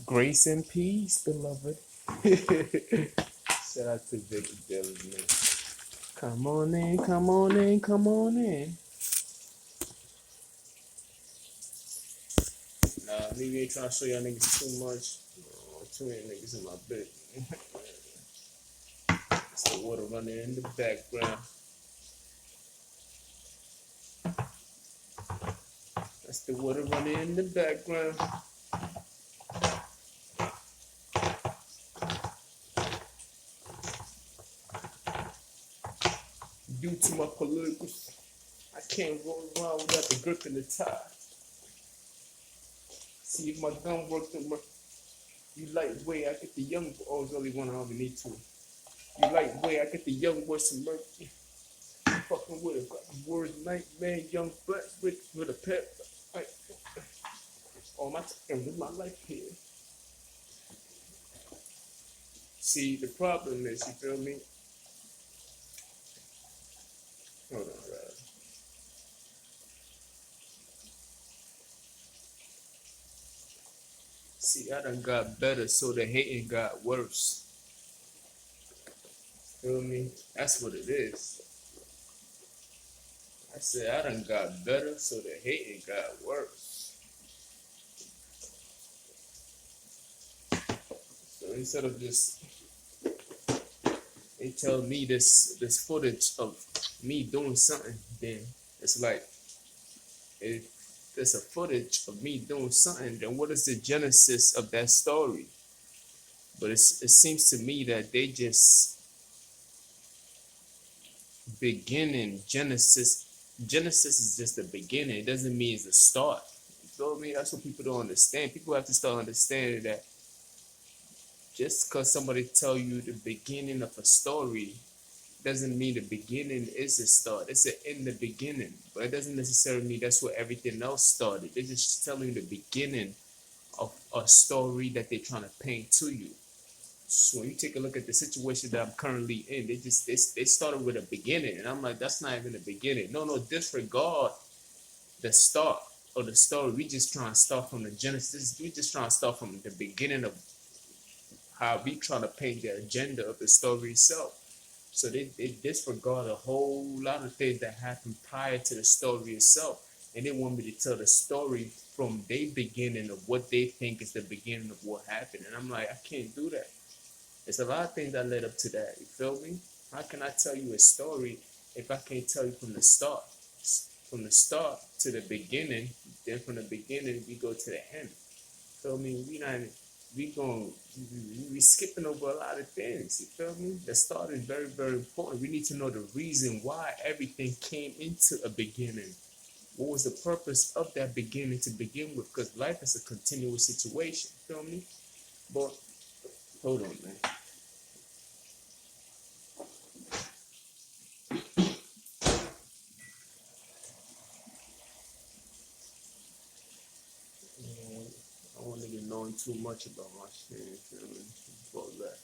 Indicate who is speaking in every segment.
Speaker 1: Grace and peace, beloved. Shout out to Victor Dillon, man. Come on in, come on in, come on in. Nah, maybe ain't trying to show y'all niggas too much. Too many niggas in my bed. It's the water running in the background. That's the water running in the background. Due to my politicals, I can't roll around without the grip and the tie. See if my gun works. You lightweight, I get the young. Oh, it's only one. I only need two. You lightweight, I get the young boy some mercy. Fucking with a word nightmare, young black with a pep. Like, oh my time with my life here. See, the problem is, you feel me? Hold on, right. See, I done got better, so the hating got worse. Feel me? That's what it is. I said I done got better, so the hating got worse. So instead of just they tell me this footage of me doing something, then it's like if there's a footage of me doing something, then what is the genesis of that story? But it seems to me that they just beginning Genesis. Genesis is just the beginning. It doesn't mean it's the start. You feel me? That's what people don't understand. People have to start understanding that just because somebody tell you the beginning of a story doesn't mean the beginning is the start. It's in the beginning, but it doesn't necessarily mean that's where everything else started. They're just telling you the beginning of a story that they're trying to paint to you. So when you take a look at the situation that I'm currently in, they started with a beginning, and I'm like, that's not even the beginning. No, disregard the start of the story. We just trying to start from the genesis. We just trying to start from the beginning of how we trying to paint the agenda of the story itself. So they disregard a whole lot of things that happened prior to the story itself. And they want me to tell the story from their beginning of what they think is the beginning of what happened. And I'm like, I can't do that. There's a lot of things that led up to that. You feel me? How can I tell you a story if I can't tell you from the start? From the start to the beginning, then from the beginning we go to the end. Feel me? We skipping over a lot of things. You feel me? The start is very, very important. We need to know the reason why everything came into a beginning. What was the purpose of that beginning to begin with? Because life is a continuous situation. Feel me? But hold on, man. I want to get knowing too much about my shit. You feel me? Fall back.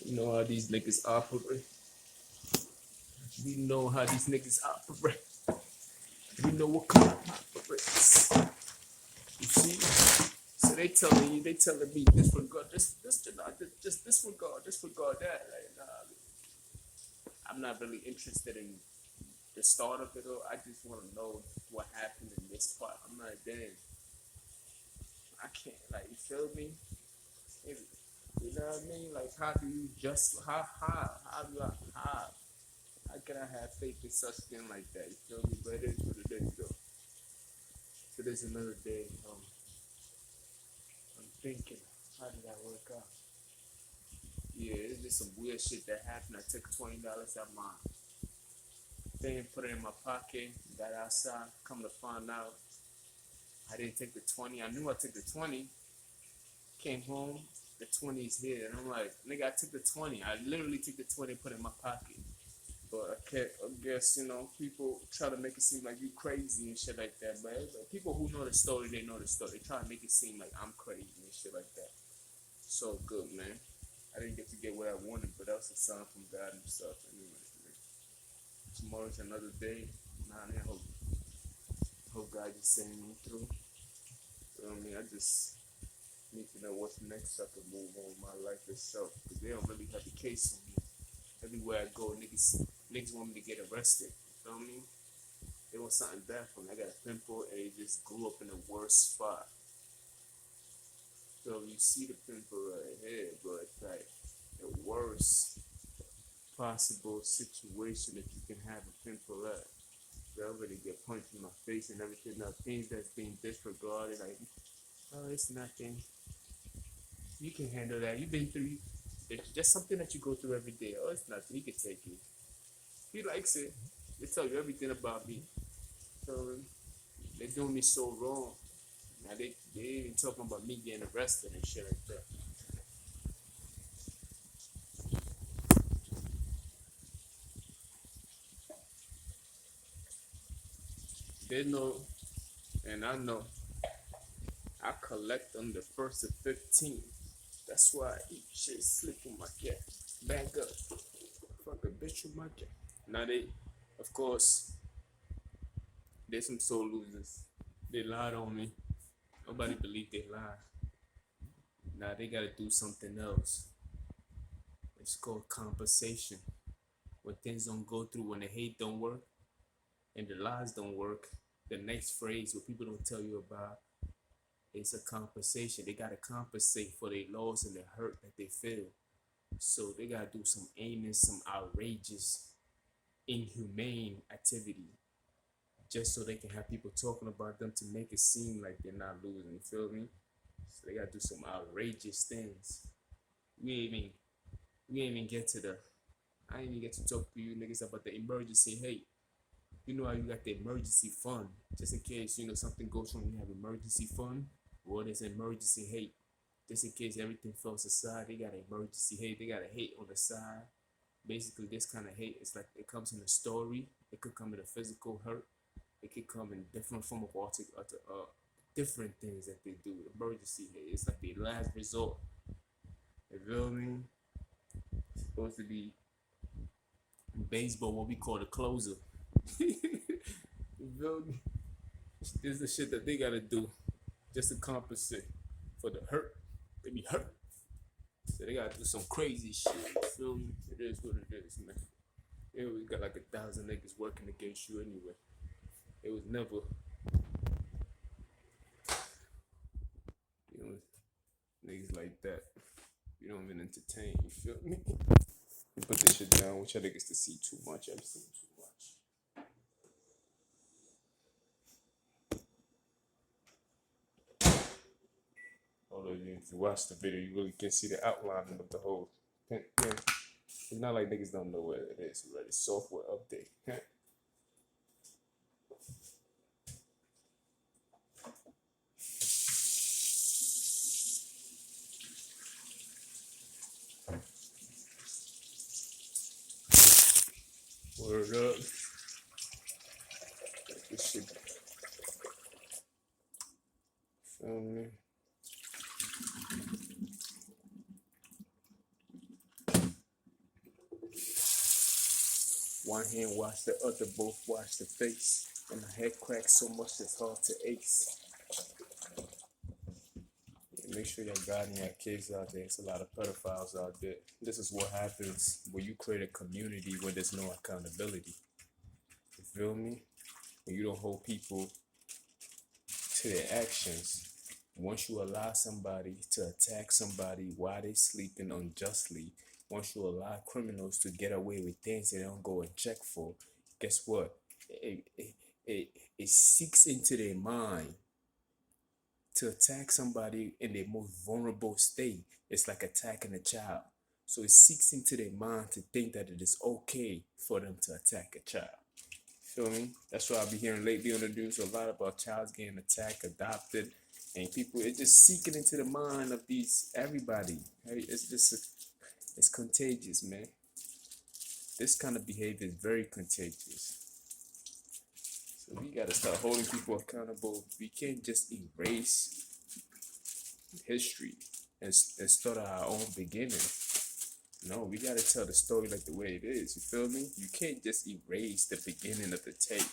Speaker 1: You know how these niggas operate. We know how these niggas operate. We know what kind of operates. You see? So they telling me disregard just disregard that. Like, nah, I'm not really interested in the start of it all. I just want to know what happened in this part. I'm like, damn, I can't, like, you feel me? You know what I mean? Like, how do you just how do I how can I have faith in such thing like that? You feel me? But it is what it is, though. Today's another day. I'm thinking, how did that work out? Yeah, it's just some weird shit that happened. I took $20 out my thing, put it in my pocket, got outside, come to find out I didn't take the 20. I knew I took the 20. Came home, the 20 is here. And I'm like, nigga, I took the 20. I literally took the 20 and put it in my pocket. But I guess, people try to make it seem like you crazy and shit like that. But people who know the story, they know the story. They try to make it seem like I'm crazy and shit like that. So good, man. I didn't get to get what I wanted, but that was a sign from God Himself. Anyway, tomorrow's another day. Man, I hope God just send me through. So, I mean, I just need to know what's next so I can move on with my life itself. Because they don't really have the case on me. Everywhere I go, niggas want me to get arrested. You feel me? They want something bad for me. I got a pimple and it just grew up in the worst spot. So you see the pimple right here, but it's like the worst possible situation that you can have a pimple at. They already get punched in my face and everything. Now things that's being disregarded, like, oh, it's nothing. You can handle that. You've been through. It's just something that you go through every day. Oh, it's nothing. He can take it. He likes it. They tell you everything about me. So they're doing me so wrong. Now they even talking about me getting arrested and shit like that. They know, and I know. I collect on the 1st of 15. That's why I eat shit, sleep on my cat. Back up. Fuck a bitch with my cat. Now of course, there's some soul losers. They lied on me. Nobody believed they lied. Now they gotta do something else. It's called compensation. When things don't go through, when the hate don't work, and the lies don't work, the next phrase what people don't tell you about is a compensation. They gotta compensate for their loss and the hurt that they feel. So they gotta do some aimless, some outrageous, inhumane activity just so they can have people talking about them to make it seem like they're not losing. You feel me? So they gotta do some outrageous things. We ain't even get to the. I ain't even get to talk to you niggas about the emergency hate. You know how you got the emergency fund, just in case something goes wrong. You have emergency fund. Well, there's emergency hate, just in case everything falls aside. They got emergency hate. They got a hate on the side. Basically, this kind of hate is like it comes in a story. It could come in a physical hurt. It could come in different form of different things that they do. Emergency hate. It's like the last resort. You feel me? It's supposed to be in baseball what we call the closer. You feel me? This is the shit that they gotta do just to compensate for the hurt. They be hurt. So they gotta do some crazy shit. You feel me? It is what it is, man. You know, we got like 1,000 niggas working against you anyway. It was never, niggas like that. You don't even entertain, you feel me? You put this shit down, which I think is to see too much. I've seen too much. Although if you watch the video, you really can see the outline of the whole thing. It's not like niggas don't know what it is already. Software update. Word up. This shit. Feel me? One hand wash the other, both wash the face. And my head cracks so much it's hard to ace. Make sure you're guiding your kids out there. It's a lot of pedophiles out there. This is what happens when you create a community where there's no accountability. You feel me? When you don't hold people to their actions. Once you allow somebody to attack somebody while they sleeping unjustly, once you allow criminals to get away with things they don't go and check for, guess what? It seeks into their mind to attack somebody in their most vulnerable state. It's like attacking a child. So it seeks into their mind to think that it is okay for them to attack a child. Feel me? That's why I be hearing lately on the news a lot about childs getting attacked, adopted, and people. It's just seeking into the mind of everybody. It's contagious, man. This kind of behavior is very contagious. So we gotta start holding people accountable. We can't just erase history and start our own beginning. No, we gotta tell the story like the way it is. You feel me? You can't just erase the beginning of the tape.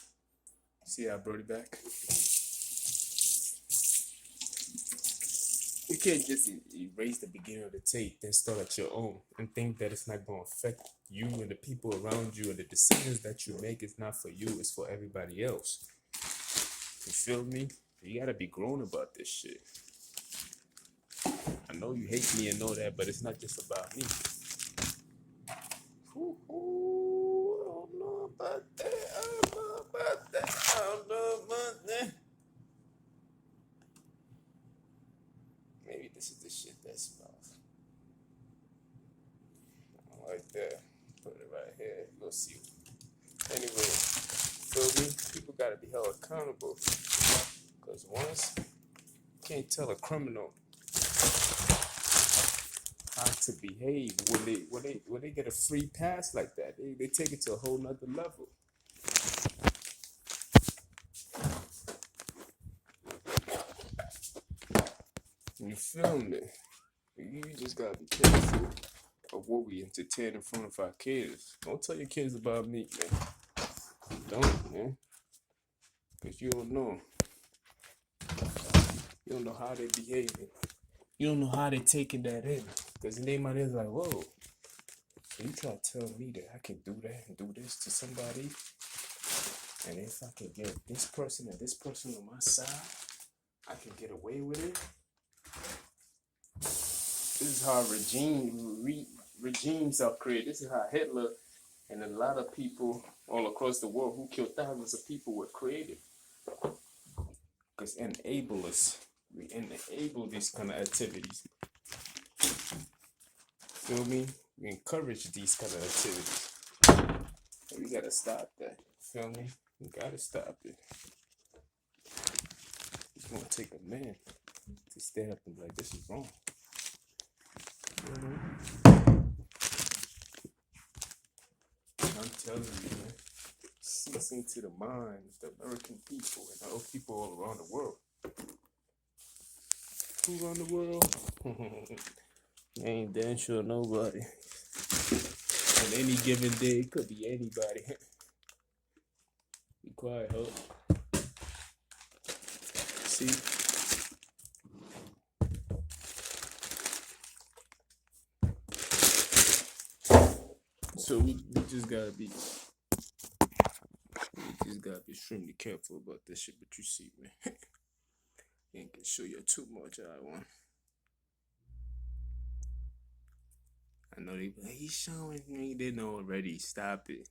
Speaker 1: See how I brought it back? You can't just erase the beginning of the tape, then start at your own and think that it's not gonna affect you and the people around you, and the decisions that you make is not for you, it's for everybody else. You feel me? You gotta be grown about this shit. I know you hate me and know that, but it's not just about me. Ooh, I don't know about that. I don't know about that. I don't know about that. Maybe this is the shit that smells. I like that. Put it right here. Go see. Anyway, feel me? People gotta be held accountable. Cause once you can't tell a criminal how to behave when they get a free pass like that, they take it to a whole nother level. You feel me? You just gotta be careful of what we entertain in front of our kids. Don't tell your kids about me, man. Don't, man. Cause you don't know. You don't know how they behaving. You don't know how they taking that in. Cause in their mind is like, whoa. So you try to tell me that I can do that and do this to somebody, and if I can get this person and this person on my side, I can get away with it. This is how regimes are created. This is how Hitler and a lot of people all across the world who killed thousands of people were created. Because enablers, we enable these kind of activities. Feel me? We encourage these kind of activities. And we gotta stop that. Feel me? We gotta stop it. It's gonna take a man to stand up and be like, this is wrong. I'm telling you, man. Listen to the minds of the American people and other people all around the world. Who around the world? Ain't damn sure nobody. On any given day, it could be anybody. Be quiet, hope. See? So we just gotta be extremely careful about this shit. But you see, man, ain't gonna show you too much. I want. I know they. He's showing me. They know already. Stop it.